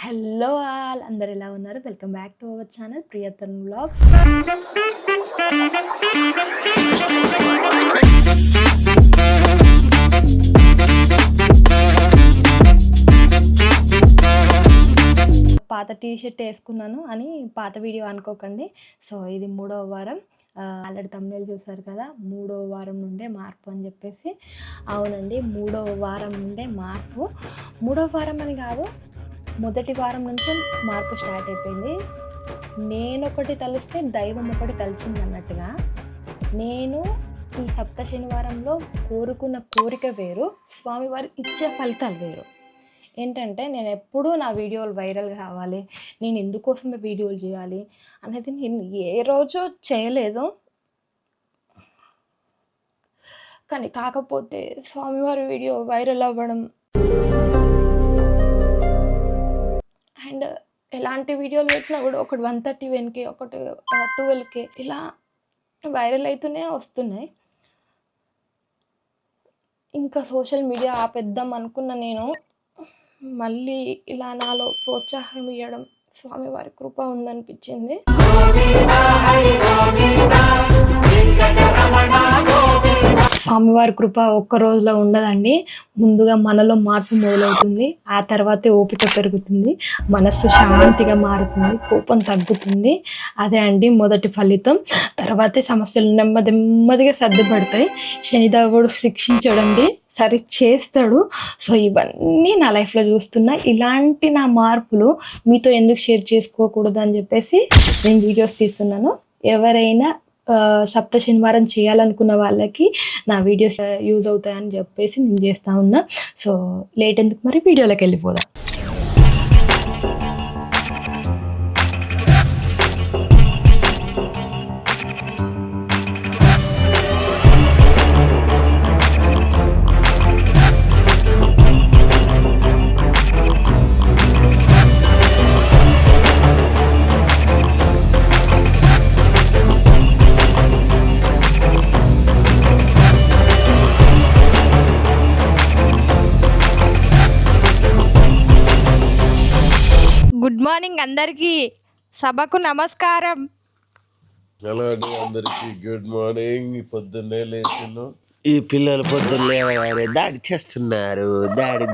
Hello all అందరు ఎలా ఉన్నారు? Welcome back to our channel Priyatharam vlogs. పాత టీ షర్ట్ వేసుకున్నాను అని పాత వీడియో అనుకోకండి. సో ఇది 3వ వారం. ఆల్రెడీ థంబ్‌నెయిల్ చూసారు కదా, 3వ వారం నుండే మార్పు అని చెప్పేసి. అవునండి, 3వ వారం నుండే మార్పు. 3వ వారం అని కాదు, మొదటి వారం నుంచే మార్పు స్టార్ట్ అయిపోయింది. నేనొకటి తలిస్తే దైవం ఒకటి తలిచిందన్నట్టుగా. నేను ఈ సప్త శనివారంలో కోరుకున్న కోరిక వేరు, స్వామివారు ఇచ్చే ఫలితాలు వేరు. ఏంటంటే నేను ఎప్పుడూ నా వీడియోలు వైరల్ కావాలి, నేను ఎందుకోసమే వీడియోలు చేయాలి అనేది నేను ఏ రోజు చేయలేదు. కానీ కాకపోతే స్వామివారి వీడియో వైరల్ అవ్వడం అండ్ ఎలాంటి వీడియోలు పెట్టినా కూడా ఒకటి 131K, ఒకటి 12K ఇలా వైరల్ అవుతూనే వస్తున్నాయి. ఇంకా సోషల్ మీడియా ఆపేద్దాం అనుకున్న నేను మళ్ళీ ఇలా నాలో ప్రోత్సాహం ఇవ్వడం స్వామివారి కృప ఉందనిపించింది. స్వామివారి కృప ఒక్క రోజులో ఉండదండి. ముందుగా మనలో మార్పు మొదలవుతుంది, ఆ తర్వాతే ఓపిక పెరుగుతుంది, మనస్సు శాంతిగా మారుతుంది, కోపం తగ్గుతుంది. అదే అండి మొదటి ఫలితం. తర్వాతే సమస్యలు నెమ్మదిగా సర్దుపడతాయి. శనిదేవుడు శిక్షించడండి, సరి చేస్తాడు. సో ఇవన్నీ నా లైఫ్లో చూస్తున్నా. ఇలాంటి నా మార్పులు మీతో ఎందుకు షేర్ చేసుకోకూడదు అని చెప్పేసి నేను వీడియోస్ తీస్తున్నాను. ఎవరైనా సప్త శనివారం చేయాలనుకున్న వాళ్ళకి నా వీడియోస్ యూజ్ అవుతాయని చెప్పేసి నేను చేస్తూ ఉన్నా. సో లేట్ ఎందుకు, మరి వీడియోలోకి వెళ్ళిపోదాం. గుడ్ మార్నింగ్ అందరికీ, సభకు నమస్కారం. హలో అండి అందరికి గుడ్ మార్నింగ్. పొద్దున్నే లేచిను. ఈ పిల్లలు పొద్దున్న లేవగానే దాడి చేస్తున్నారు. దాడి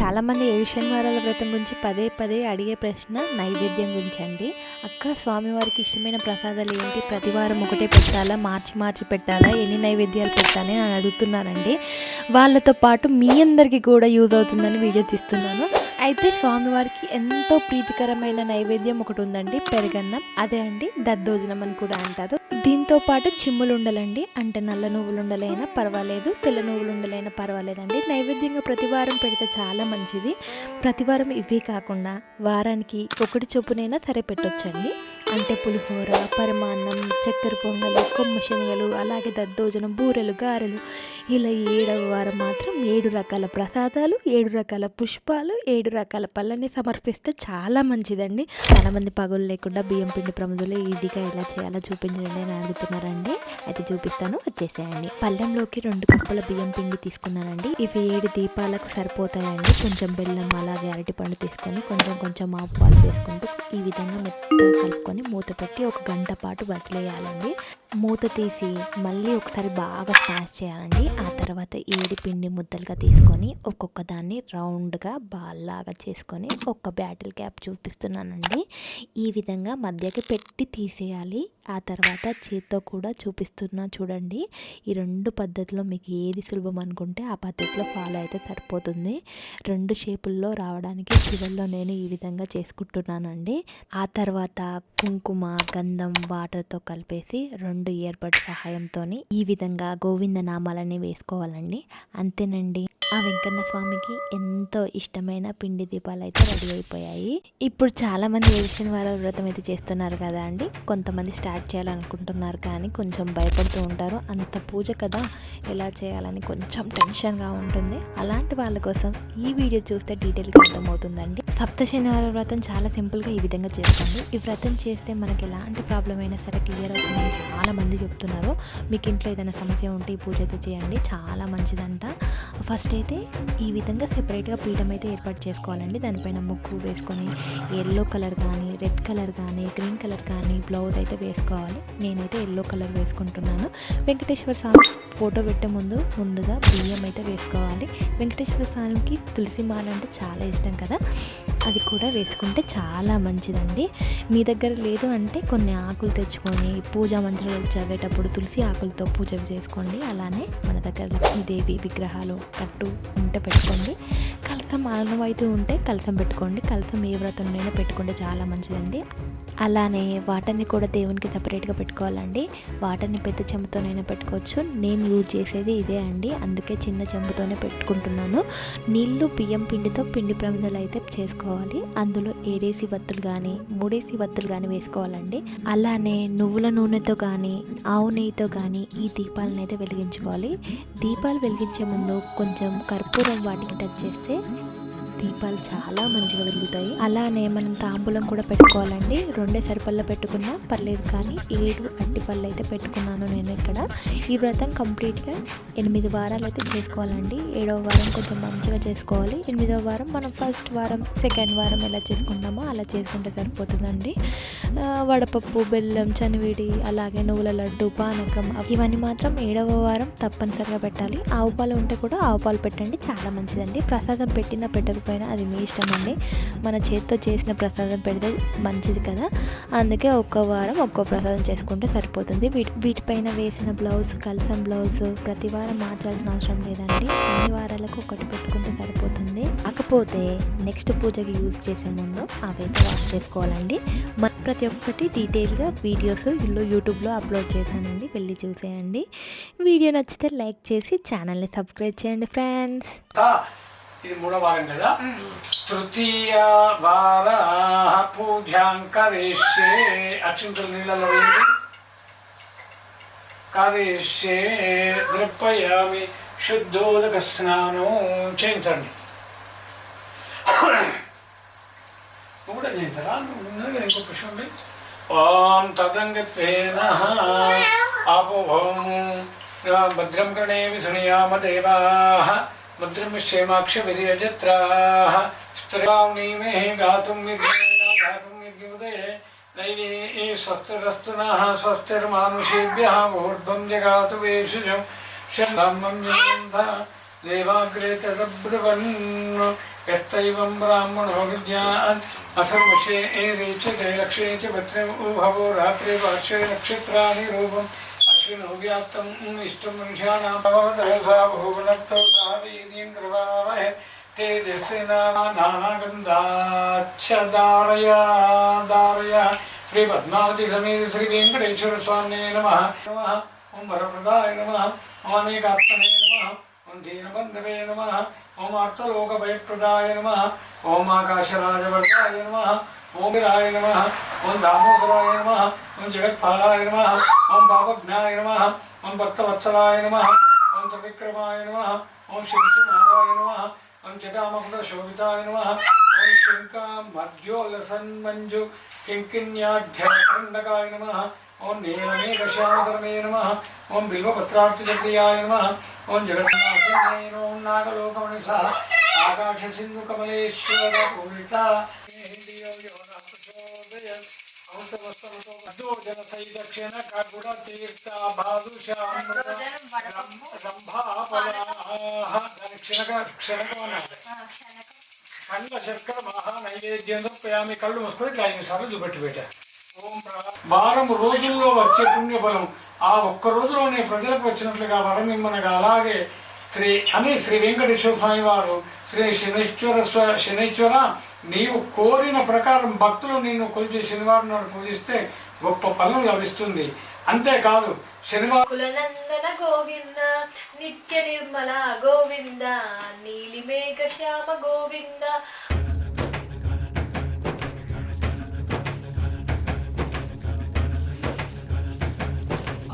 చాలామంది 7 శనివారాల వ్రతం గురించి పదే అడిగే ప్రశ్న నైవేద్యం గురించి అండి. అక్క, స్వామివారికి ఇష్టమైన ప్రసాదాలు ఏంటి? ప్రతి వారం ఒకటే పెట్టాలా, మార్చి పెట్టాలా, ఎన్ని నైవేద్యాలు పెట్టాలి అని అడుగుతున్నానండి. వాళ్ళతో పాటు మీ అందరికీ కూడా యూజ్ అవుతుందని వీడియో తీస్తున్నాను. అయితే స్వామివారికి ఎంతో ప్రీతికరమైన నైవేద్యం ఒకటి ఉందండి, పెరుగన్నం. అదే అండి దద్దోజనం అని కూడా అంటారు. దీంతో పాటు చిమ్ములు ఉండలండి, అంటే నల్ల నువ్వులు ఉండలైనా పర్వాలేదు, తెల్ల నువ్వులు ఉండలైనా పర్వాలేదండి. నైవేద్యంగా ప్రతి వారం పెడితే చాలా మంచిది. ప్రతి వారం ఇవే కాకుండా వారానికి ఒకటి చొప్పునైనా సరే పెట్టొచ్చండి. అంటే పులిహోర, పరమాన్నం, చక్కెర పొంగలి, కొమ్మ శనగలు, అలాగే దద్దోజనం, బూరెలు, గారెలు, ఇలా 7వ వారం మాత్రం 7 రకాల ప్రసాదాలు, 7 రకాల పుష్పాలు, 7 రకాల పళ్ళని సమర్పిస్తే చాలా మంచిదండి. చాలామంది పగులు లేకుండా బియ్యం పిండి ప్రమిదలో ఈజీగా ఎలా చేయాలో చూపించండి అని అడుగుతున్నారండి. అయితే చూపిస్తాను, వచ్చేసేయండి. పళ్ళెంలోకి 2 కప్పుల బియ్యం పిండి తీసుకున్నానండి. ఇవి 7 దీపాలకు సరిపోతాయండి. కొంచెం బెల్లం, అలాగే అరటిపండు తీసుకొని కొంచెం ఆవు పాలు వేసుకుంటూ ఈ విధంగా మెత్తగా కలుపుకొని మూత పెట్టి 1 గంట పాటు వదిలేయాలండి. మూత తీసి మళ్ళీ ఒకసారి బాగా స్మాష్ చేయాలండి. ఆ తర్వాత 7 పిండి ముద్దలుగా తీసుకొని ఒక్కొక్క దాన్ని రౌండ్గా బాల్లాగా చేసుకొని ఒక బ్యాటిల్ క్యాప్ చూపిస్తున్నానండి. ఈ విధంగా మధ్యకి పెట్టి తీసేయాలి. ఆ తర్వాత చేత్తో కూడా చూపిస్తున్నా చూడండి. ఈ 2 పద్ధతిలో మీకు ఏది సులభం అనుకుంటే ఆ పద్ధతిలో ఫాలో అయితే సరిపోతుంది. 2 షేపుల్లో రావడానికి చివరిలో నేను ఈ విధంగా చేసుకుంటున్నానండి. ఆ తర్వాత కుంకుమ, గంధం వాటర్తో కలిపేసి 2 ఇయర్ బడ్స్ సహాయంతోని ఈ విధంగా గోవింద నామాలని వేసుకోవాలండి. అంతేనండి. ఆ వెంకన్న స్వామికి ఎంతో ఇష్టమైన పిండి దీపాలు అయితే రెడీ అయిపోయాయి. ఇప్పుడు చాలామంది ఏడిషన్ వార వ్రతం అయితే చేస్తున్నారు కదా అండి. కొంతమంది స్టార్ట్ చేయాలనుకుంటున్నారు కానీ కొంచెం భయపడుతూ ఉంటారు. అంత పూజ కదా ఎలా చేయాలని కొంచెం టెన్షన్గా ఉంటుంది. అలాంటి వాళ్ళ కోసం ఈ వీడియో చూస్తే డీటెయిల్గా అర్థమవుతుందండి. సప్త శనివార వ్రతం చాలా సింపుల్గా ఈ విధంగా చేసుకోండి. ఈ వ్రతం చేస్తే మనకి ఎలాంటి ప్రాబ్లం అయినా సరే క్లియర్ అవుతుందని చాలామంది చెప్తున్నారు. మీకు ఇంట్లో ఏదైనా సమస్య ఉంటే ఈ పూజ అయితే చేయండి, చాలా మంచిదంట. ఫస్ట్ అయితే ఈ విధంగా సెపరేట్గా పీఠం అయితే ఏర్పాటు చేసుకోవాలండి. దానిపైన ముగ్గు వేసుకొని ఎల్లో కలర్ కానీ, రెడ్ కలర్ కానీ, గ్రీన్ కలర్ కానీ బ్లౌజ్ అయితే వేసుకోవాలి. నేనైతే ఎల్లో కలర్ వేసుకుంటున్నాను. వెంకటేశ్వర స్వామి ఫోటో పెట్టే ముందుగా బియ్యం అయితే వేసుకోవాలి. వెంకటేశ్వర స్వామికి తులసి మాల అంటే చాలా ఇష్టం కదా, అది కూడా వేసుకుంటే చాలా మంచిదండి. మీ దగ్గర లేదు అంటే కొన్ని ఆకులు తెచ్చుకొని పూజా మంత్రాలు చదివేటప్పుడు తులసి ఆకులతో పూజ చేసుకోండి. అలానే మన దగ్గర లక్ష్మీదేవి విగ్రహాలు కట్టు ఉంటే పెట్టుకోండి. కలసం ఆనవాయితీ ఉంటే కలసం పెట్టుకోండి. కలసం ఏ వ్రతంలోనైనా పెట్టుకుంటే చాలా మంచిదండి. అలానే వాటర్ని కూడా దేవునికి సపరేట్గా పెట్టుకోవాలండి. వాటర్ని పెద్ద చెంబుతోనైనా పెట్టుకోవచ్చు. నేను యూజ్ చేసేది ఇదే అండి, అందుకే చిన్న చెంబుతోనే పెట్టుకుంటున్నాను. నీళ్ళు బియ్యం పిండితో పిండి ప్రమిదలు అయితే చేసుకోవాలి. అందులో 7 వత్తులు కానీ 3 వత్తులు కానీ వేసుకోవాలండి. అలానే నువ్వుల నూనెతో కానీ ఆవు నెయ్యితో కానీ ఈ దీపాలను అయితే వెలిగించుకోవాలి. దీపాలు వెలిగించే ముందు కొంచెం కర్పూరం వాటికి టచ్ చేస్తే దీపాలు చాలా మంచిగా వెలుగుతాయి. అలానే మనం తాంబూలం కూడా పెట్టుకోవాలండి. 2 సరిపల్లా పెట్టుకున్నా పర్లేదు, కానీ 7 అట్టిపళ్ళు అయితే పెట్టుకున్నాను నేను ఇక్కడ. ఈ వ్రతం కంప్లీట్గా 8 వారాలు అయితే చేసుకోవాలండి. 7వ వారం కొంచెం మంచిగా చేసుకోవాలి. 8వ వారం మనం ఫస్ట్ వారం, సెకండ్ వారం ఎలా చేసుకుంటామో అలా చేసుకుంటే సరిపోతుందండి. వడపప్పు, బెల్లం, చనివిడి, అలాగే నువ్వుల లడ్డు, పానకం ఇవన్నీ మాత్రం 7వ వారం తప్పనిసరిగా పెట్టాలి. ఆవు పాలు ఉంటే కూడా ఆవు పాలు పెట్టండి, చాలా మంచిదండి. ప్రసాదం పెట్టినా పెట్టకపోయినా అది మీ ఇష్టం అండి. మన చేతితో చేసిన ప్రసాదం పెడితే మంచిది కదా, అందుకే ఒక్కో వారం ఒక్కో ప్రసాదం చేసుకుంటే సరిపోతుంది. వీటిపైన వేసిన బ్లౌజ్, కలసం బ్లౌజ్ ప్రతి వారం మార్చాల్సిన అవసరం లేదండి. అన్ని వారాలకు ఒకటి పెట్టుకుంటే సరిపోతుంది. కాకపోతే నెక్స్ట్ పూజకి యూజ్ చేసే ముందు అవైతే వాష్ చేసుకోవాలండి. ప్రతి ఒక్కటి డీటెయిల్గా వీడియోస్ యూట్యూబ్లో అప్లోడ్ చేశానండి, వెళ్ళి చూసేయండి. వీడియో నచ్చితే లైక్ చేసి ఛానల్ని సబ్స్క్రైబ్ చేయండి ఫ్రెండ్స్. ఇది 3వ వారం కదా. తృతీయ వార పూజాం కరిష్యే. అక్షింతలు నీళ్ళలో వేయండి. కరిష్యే ద్రప్పయామి. శుద్ధోదక స్నానం చేయించండి. నువ్వు కూడా చేయించరా? నువ్వు ఇంకొక విషయం ఉంది. ఓం తదంగత్వేన ఆపో ఓం భద్రం కృణే విసునయామ దేవాః భద్రం క్షేమాక్ష విధియజత్రాః స్త్రీమే గాతుం విద్యుదయే నైనే స్వస్తిరస్తు నః స్వస్తిర్మానుషేభ్యः ఊర్ధ్వం జగాతు వేషజం శంభం దేవాగ్రే తద్బ్రువన్ యస్తైవం బ్రాహ్మణో విద్యాత్ అసర్వశే రేచతే లక్ష్యే చ భద్రం ఊహవో రాత్రే వాక్షే నక్షత్రాని రూపం అశ్వినో వ్యాప్తం ఇష్టం మనుష్యానాం భవదసా భువనక్తో సావీర్యేంద్రవావహే తేజస్వినానాగంధాచ్చ దారయ శ్రీ పద్మావతి సమేత శ్రీ వెంకటేశ్వర స్వామినే నమః. ఓం వరప్రదాయ నమః. ఓం అనేకాత్మనే నమః. ఓం దీనబంధవే నమః. ఓం అర్థలోకభయప్రదాయ నమః. ఓం ఆకాశరాజవర్గాయ నమః. ఓం విరాయ నమః. ఓం దామోదరాయ నమః. ఓం జగత్పాలాయ నమః. ఓం పాపజ్ఞాయ నమః. ఓం భక్తవత్సలాయ నమః. ఓం త్రివిక్రమాయ నమః. ఓం శ్రీకృష్ణాయ నమః. ఓం జటామకుటశోభితాయ నమః. ఓం శంఖమధ్యోలసన్మంజు కింకిణ్యాఢ్యకండకాయ నమః. ఓం నీలమేఘశ్యామధర్మే నమః. ఓం బిల్వపత్రార్చితప్రియాయ నమః. ఓం జగన్నాథాయ నమః. ఓం నాగలోకమణిస ఆకాశ సింధు కమలేశ్వర పూరిత జనసైదక్షిణ కగుణ తీర్థ కండ శర్కర మహా నైవేద్యం ప్రయామి. కళ్ళు మూసుకొని ఇట్లా 5 సార్లు చూపెట్టి పెట్టారు. వారం రోజుల్లో వచ్చే పుణ్యఫలం ఆ ఒక్క రోజులోనే ప్రజలకు వచ్చినట్లుగా వరం ఇమ్మనగా, అలాగే శ్రీ వెంకటేశ్వర స్వామి వారు శ్రీ శనైశ్వర నీవు కోరిన ప్రకారం భక్తులు నిన్ను కొలిచి శనివారం నాడు పూజిస్తే గొప్ప ఫలం లభిస్తుంది. అంతేకాదు శనివారం కులనందన గోవింద నిత్య నిర్మల గోవింద నీలిమేఘ శ్యామ గోవింద.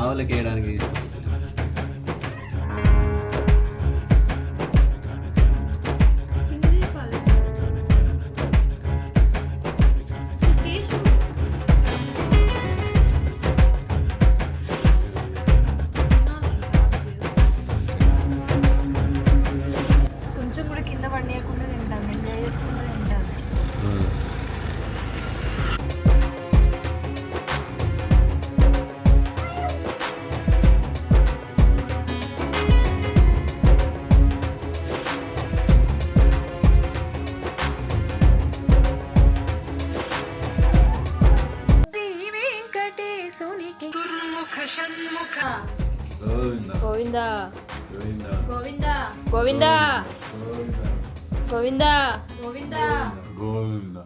ఆవులకి వేయడానికి కొంచెం కూడా కింద పడియకుండా తింటాను, ఎంజాయ్ చేసుకుంటూ తింటాను. గోవింద గోవింద గోవింద గోవింద గోవింద గోవింద